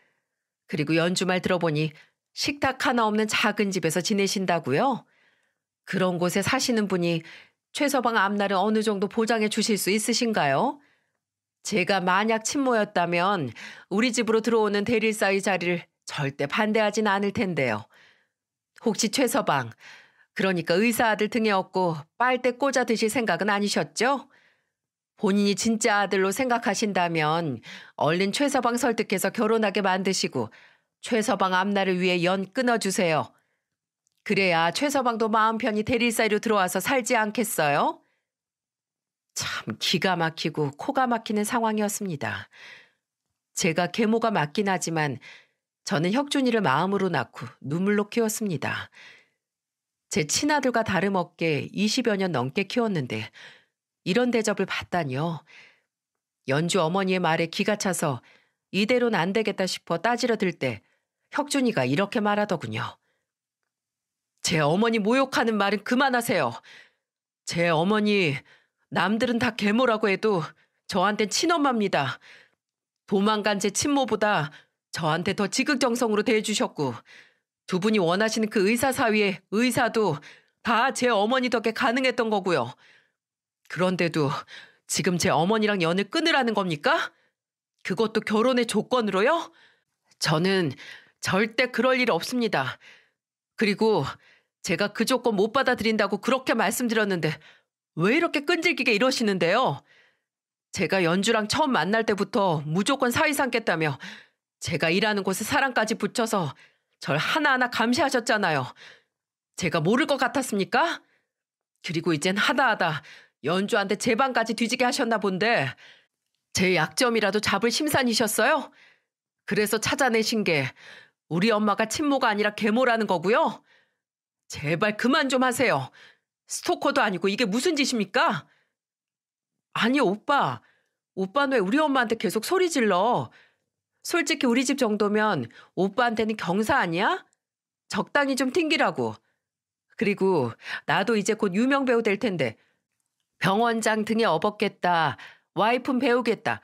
그리고 연주 말 들어보니 식탁 하나 없는 작은 집에서 지내신다고요? 그런 곳에 사시는 분이 최서방 앞날은 어느 정도 보장해 주실 수 있으신가요? 제가 만약 친모였다면 우리 집으로 들어오는 대릴사위 자리를 절대 반대하진 않을 텐데요. 혹시 최서방, 그러니까 의사 아들 등에 업고 빨대 꽂아 드실 생각은 아니셨죠? 본인이 진짜 아들로 생각하신다면 얼른 최서방 설득해서 결혼하게 만드시고 최서방 앞날을 위해 연 끊어주세요. 그래야 최서방도 마음 편히 대릴사이로 들어와서 살지 않겠어요? 참 기가 막히고 코가 막히는 상황이었습니다. 제가 계모가 맞긴 하지만 저는 혁준이를 마음으로 낳고 눈물로 키웠습니다. 제 친아들과 다름없게 20여 년 넘게 키웠는데 이런 대접을 받다니요. 연주 어머니의 말에 기가 차서 이대로는 안 되겠다 싶어 따지러 들 때 혁준이가 이렇게 말하더군요. 제 어머니 모욕하는 말은 그만하세요. 제 어머니 남들은 다 계모라고 해도 저한텐 친엄마입니다. 도망간 제 친모보다 저한테 더 지극정성으로 대해주셨고 두 분이 원하시는 그 의사 사위의 의사도 다 제 어머니 덕에 가능했던 거고요. 그런데도 지금 제 어머니랑 연을 끊으라는 겁니까? 그것도 결혼의 조건으로요? 저는 절대 그럴 일 없습니다. 그리고 제가 그 조건 못 받아들인다고 그렇게 말씀드렸는데 왜 이렇게 끈질기게 이러시는데요? 제가 연주랑 처음 만날 때부터 무조건 사위 삼겠다며 제가 일하는 곳에 사람까지 붙여서 절 하나하나 감시하셨잖아요. 제가 모를 것 같았습니까? 그리고 이젠 하다하다 연주한테 제 방까지 뒤지게 하셨나 본데 제 약점이라도 잡을 심산이셨어요? 그래서 찾아내신 게 우리 엄마가 친모가 아니라 계모라는 거고요. 제발 그만 좀 하세요. 스토커도 아니고 이게 무슨 짓입니까? 아니 오빠. 오빠는 왜 우리 엄마한테 계속 소리 질러? 솔직히 우리 집 정도면 오빠한테는 경사 아니야? 적당히 좀 튕기라고. 그리고 나도 이제 곧 유명 배우 될 텐데 병원장 등에 업었겠다. 와이프는 배우겠다.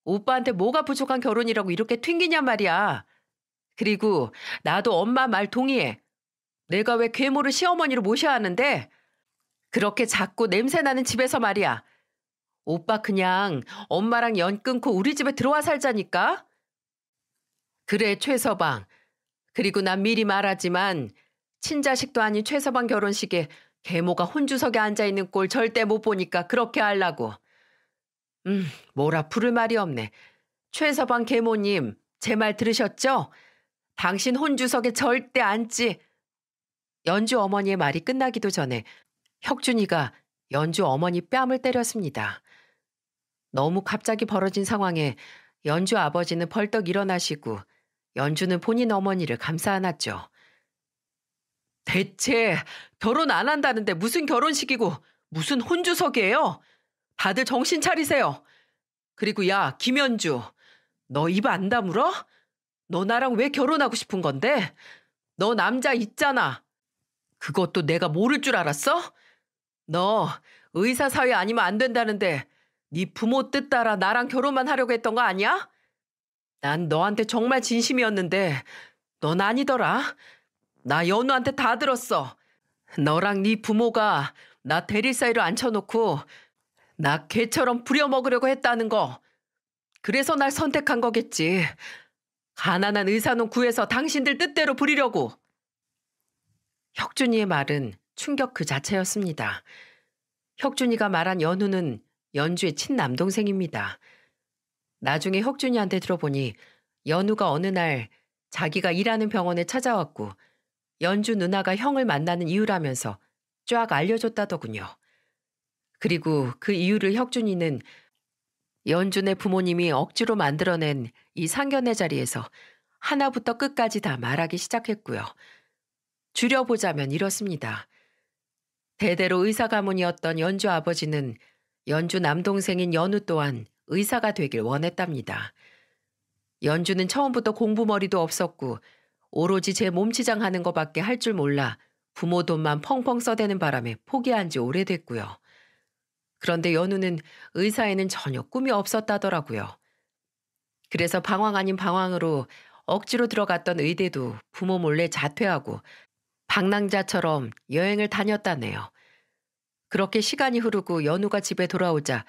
오빠한테 뭐가 부족한 결혼이라고 이렇게 튕기냔 말이야. 그리고 나도 엄마 말 동의해. 내가 왜 괴물을 시어머니로 모셔야 하는데? 그렇게 작고 냄새나는 집에서 말이야. 오빠 그냥 엄마랑 연 끊고 우리 집에 들어와 살자니까? 그래 최서방. 그리고 난 미리 말하지만 친자식도 아닌 최서방 결혼식에 계모가 혼주석에 앉아있는 꼴 절대 못 보니까 그렇게 하려고. 뭐라 부를 말이 없네. 최서방 계모님 제 말 들으셨죠? 당신 혼주석에 절대 앉지. 연주 어머니의 말이 끝나기도 전에 혁준이가 연주 어머니 뺨을 때렸습니다. 너무 갑자기 벌어진 상황에 연주 아버지는 벌떡 일어나시고 연주는 본인 어머니를 감싸 안았죠. 대체 결혼 안 한다는데 무슨 결혼식이고 무슨 혼주석이에요? 다들 정신 차리세요. 그리고 야 김연주, 너 입 안 다물어? 너 나랑 왜 결혼하고 싶은 건데? 너 남자 있잖아. 그것도 내가 모를 줄 알았어? 너 의사 사위 아니면 안 된다는데 네 부모 뜻 따라 나랑 결혼만 하려고 했던 거 아니야? 난 너한테 정말 진심이었는데 넌 아니더라. 나 연우한테 다 들었어. 너랑 네 부모가 나 대릴 사이로 앉혀놓고 나 개처럼 부려먹으려고 했다는 거. 그래서 날 선택한 거겠지. 가난한 의사놈 구해서 당신들 뜻대로 부리려고. 혁준이의 말은 충격 그 자체였습니다. 혁준이가 말한 연우는 연주의 친남동생입니다. 나중에 혁준이한테 들어보니 연우가 어느 날 자기가 일하는 병원에 찾아왔고 연주 누나가 형을 만나는 이유라면서 쫙 알려줬다더군요. 그리고 그 이유를 혁준이는 연준의 부모님이 억지로 만들어낸 이 상견례 자리에서 하나부터 끝까지 다 말하기 시작했고요. 줄여보자면 이렇습니다. 대대로 의사 가문이었던 연주 아버지는 연주 남동생인 연우 또한 의사가 되길 원했답니다. 연주는 처음부터 공부머리도 없었고 오로지 제 몸치장하는 것밖에 할 줄 몰라 부모 돈만 펑펑 써대는 바람에 포기한 지 오래됐고요. 그런데 연우는 의사에는 전혀 꿈이 없었다더라고요. 그래서 방황 아닌 방황으로 억지로 들어갔던 의대도 부모 몰래 자퇴하고 방랑자처럼 여행을 다녔다네요. 그렇게 시간이 흐르고 연우가 집에 돌아오자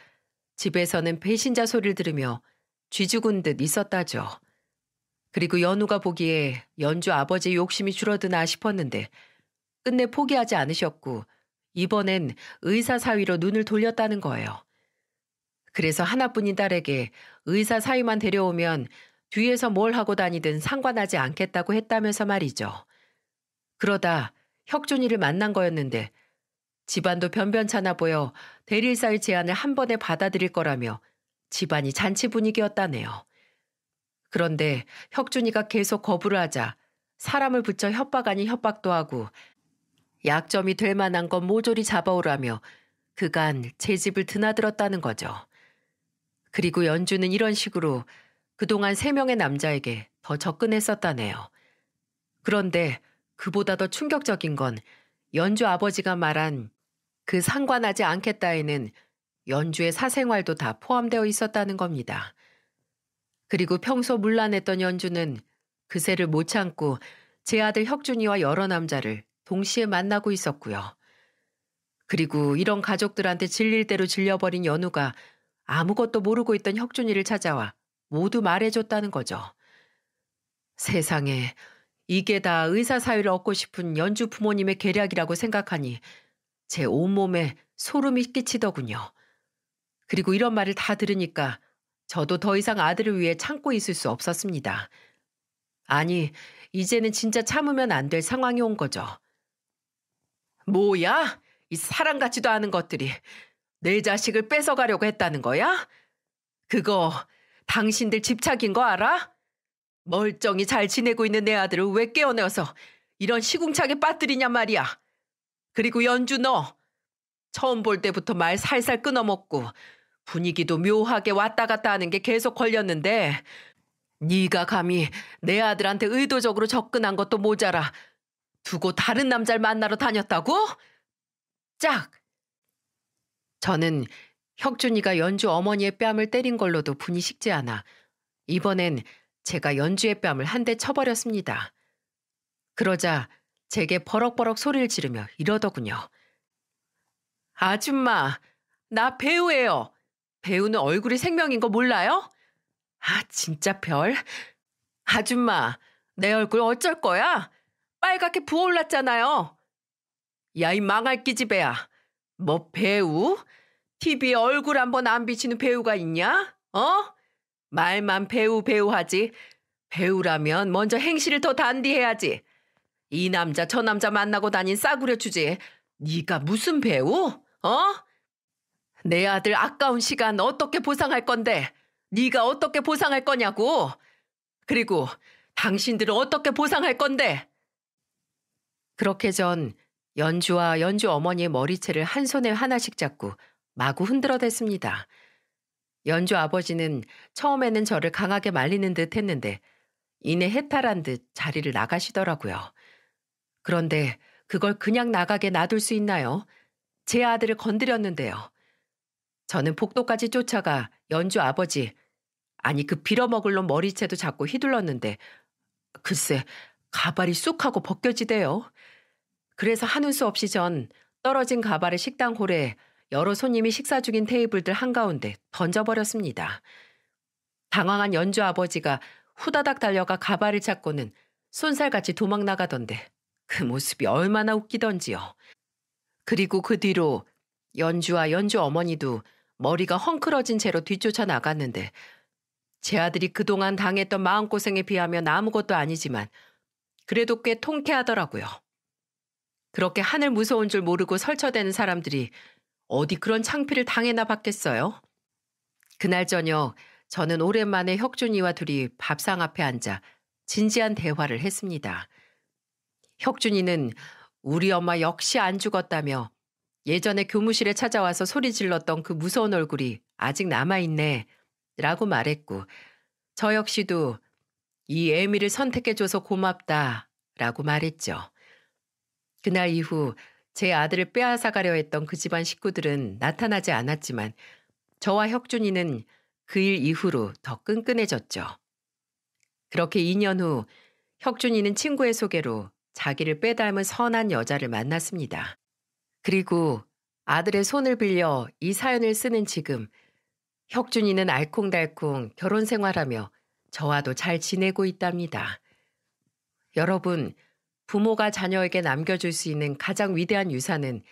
집에서는 배신자 소리를 들으며 쥐 죽은 듯 있었다죠. 그리고 연우가 보기에 연주 아버지의 욕심이 줄어드나 싶었는데 끝내 포기하지 않으셨고 이번엔 의사 사위로 눈을 돌렸다는 거예요. 그래서 하나뿐인 딸에게 의사 사위만 데려오면 뒤에서 뭘 하고 다니든 상관하지 않겠다고 했다면서 말이죠. 그러다 혁준이를 만난 거였는데 집안도 변변찮아 보여 대릴 사위 제안을 한 번에 받아들일 거라며 집안이 잔치 분위기였다네요. 그런데 혁준이가 계속 거부를 하자 사람을 붙여 협박 아닌 협박도 하고 약점이 될 만한 건 모조리 잡아오라며 그간 제 집을 드나들었다는 거죠. 그리고 연주는 이런 식으로 그동안 3명의 남자에게 더 접근했었다네요. 그런데 그보다 더 충격적인 건 연주 아버지가 말한 그 상관하지 않겠다에는 연주의 사생활도 다 포함되어 있었다는 겁니다. 그리고 평소 문란했던 연주는 그새를 못 참고 제 아들 혁준이와 여러 남자를 동시에 만나고 있었고요. 그리고 이런 가족들한테 질릴 대로 질려버린 연우가 아무것도 모르고 있던 혁준이를 찾아와 모두 말해줬다는 거죠. 세상에, 이게 다 의사 사유를 얻고 싶은 연주 부모님의 계략이라고 생각하니 제 온몸에 소름이 끼치더군요. 그리고 이런 말을 다 들으니까 저도 더 이상 아들을 위해 참고 있을 수 없었습니다. 아니, 이제는 진짜 참으면 안 될 상황이 온 거죠. 뭐야? 이 사람 같지도 않은 것들이 내 자식을 뺏어가려고 했다는 거야? 그거 당신들 집착인 거 알아? 멀쩡히 잘 지내고 있는 내 아들을 왜 깨어내어서 이런 시궁창에 빠뜨리냔 말이야. 그리고 연주 너 처음 볼 때부터 말 살살 끊어먹고 분위기도 묘하게 왔다 갔다 하는 게 계속 걸렸는데 네가 감히 내 아들한테 의도적으로 접근한 것도 모자라 두고 다른 남자를 만나러 다녔다고? 짝! 저는 혁준이가 연주 어머니의 뺨을 때린 걸로도 분이 식지 않아 이번엔 제가 연주의 뺨을 한 대 쳐버렸습니다. 그러자 제게 버럭버럭 소리를 지르며 이러더군요. 아줌마, 나 배우예요. 배우는 얼굴이 생명인 거 몰라요? 아, 진짜 별. 아줌마, 내 얼굴 어쩔 거야? 빨갛게 부어올랐잖아요. 야, 이 망할 기집애야. 뭐 배우? TV에 얼굴 한번 안 비치는 배우가 있냐? 어? 말만 배우 하지. 배우라면 먼저 행실을 더 단디해야지. 이 남자 저 남자 만나고 다닌 싸구려 주제에 네가 무슨 배우? 어? 내 아들 아까운 시간 어떻게 보상할 건데? 네가 어떻게 보상할 거냐고. 그리고 당신들은 어떻게 보상할 건데? 그렇게 전 연주와 연주 어머니의 머리채를 한 손에 하나씩 잡고 마구 흔들어댔습니다. 연주 아버지는 처음에는 저를 강하게 말리는 듯 했는데 이내 해탈한 듯 자리를 나가시더라고요. 그런데 그걸 그냥 나가게 놔둘 수 있나요? 제 아들을 건드렸는데요. 저는 복도까지 쫓아가 연주 아버지, 아니 그 빌어먹을 놈 머리채도 잡고 휘둘렀는데 글쎄 가발이 쑥 하고 벗겨지대요. 그래서 하는 수 없이 전 떨어진 가발을 식당 홀에 여러 손님이 식사 중인 테이블들 한가운데 던져버렸습니다. 당황한 연주 아버지가 후다닥 달려가 가발을 찾고는 쏜살같이 도망 나가던데 그 모습이 얼마나 웃기던지요. 그리고 그 뒤로 연주와 연주 어머니도 머리가 헝클어진 채로 뒤쫓아 나갔는데 제 아들이 그동안 당했던 마음고생에 비하면 아무것도 아니지만 그래도 꽤 통쾌하더라고요. 그렇게 하늘 무서운 줄 모르고 설쳐대는 사람들이 어디 그런 창피를 당해나 봤겠어요? 그날 저녁 저는 오랜만에 혁준이와 둘이 밥상 앞에 앉아 진지한 대화를 했습니다. 혁준이는 우리 엄마 역시 안 죽었다며 예전에 교무실에 찾아와서 소리 질렀던 그 무서운 얼굴이 아직 남아있네 라고 말했고 저 역시도 이 애미를 선택해줘서 고맙다 라고 말했죠. 그날 이후 제 아들을 빼앗아가려 했던 그 집안 식구들은 나타나지 않았지만 저와 혁준이는 그 일 이후로 더 끈끈해졌죠. 그렇게 2년 후 혁준이는 친구의 소개로 자기를 빼닮은 선한 여자를 만났습니다. 그리고 아들의 손을 빌려 이 사연을 쓰는 지금 혁준이는 알콩달콩 결혼 생활하며 저와도 잘 지내고 있답니다. 여러분, 부모가 자녀에게 남겨줄 수 있는 가장 위대한 유산은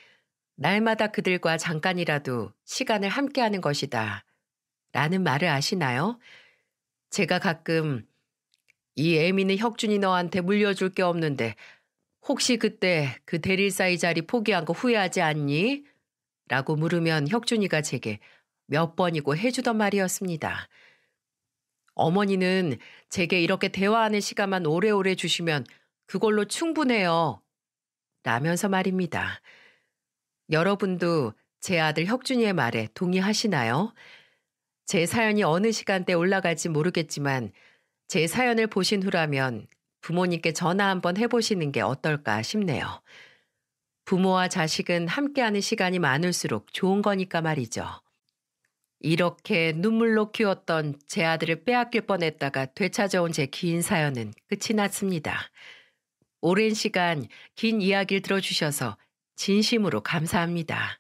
날마다 그들과 잠깐이라도 시간을 함께하는 것이다. 라는 말을 아시나요? 제가 가끔 이 애미는 혁준이 너한테 물려줄 게 없는데 혹시 그때 그 대릴사이 자리 포기한 거 후회하지 않니? 라고 물으면 혁준이가 제게 몇 번이고 해주던 말이었습니다. 어머니는 제게 이렇게 대화하는 시간만 오래오래 주시면 그걸로 충분해요. 라면서 말입니다. 여러분도 제 아들 혁준이의 말에 동의하시나요? 제 사연이 어느 시간대 올라갈지 모르겠지만 제 사연을 보신 후라면 부모님께 전화 한번 해보시는 게 어떨까 싶네요. 부모와 자식은 함께하는 시간이 많을수록 좋은 거니까 말이죠. 이렇게 눈물로 키웠던 제 아들을 빼앗길 뻔했다가 되찾아온 제 긴 사연은 끝이 났습니다. 오랜 시간 긴 이야기를 들어주셔서 진심으로 감사합니다.